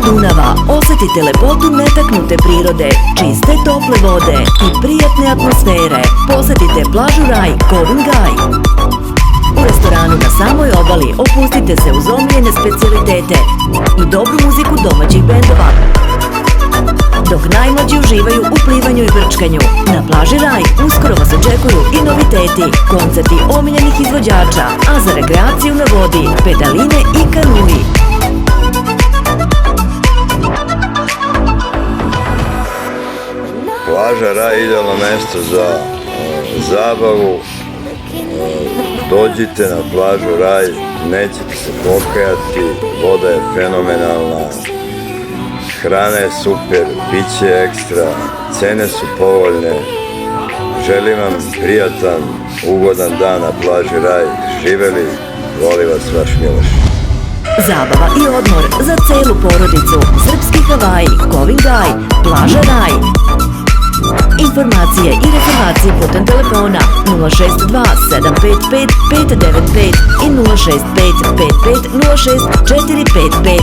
Dunava osjetite lepotu netaknute prirode, čiste tople vode i prijatne atmosfere. Posjetite plažu Raj, Kovin Gaj. U restoranu na samoj obali opustite se uz omiljene specijalitete i dobru muziku domaćih bendova, dok najmlađi uživaju u plivanju i brčkanju. Na plaži Raj uskoro vas očekuju i noviteti, koncerti omiljenih izvođača, a za rekreaciju na vodi, pedaline i kanui. Plaža Raj je idealno mesto za zabavu. Dođite na plažu Raj, nećete se pokajati, voda je fenomenalna, hrana je super, piće je ekstra, cene su povoljne. Želim vam prijatan, ugodan dan na plaži Raj. Živeli, voli vas vaš Miloš. Zabava i odmor za celu porodicu. Srpski Havaji, Kovin Gaj, plaža Raj. Informacije i rezervacije putem telefona 062 755 595 i 065 55 06 455.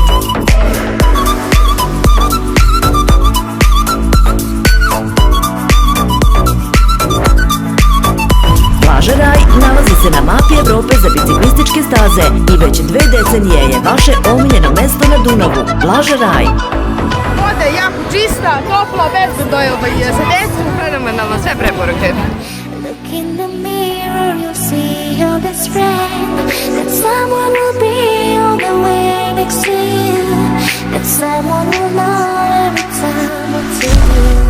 Plaža Raj nalazi se na mapi Evrope za biciklističke staze i već 2 decenije je vaše omiljeno mesto na Dunavu. Plaža Raj. Voda je jako čista, topla, bez dojava i za decu, fenomenalno, sve preporuke. Look in the mirror, you'll see your best friend. That someone will be on the way next to you. That someone will know every time it's you.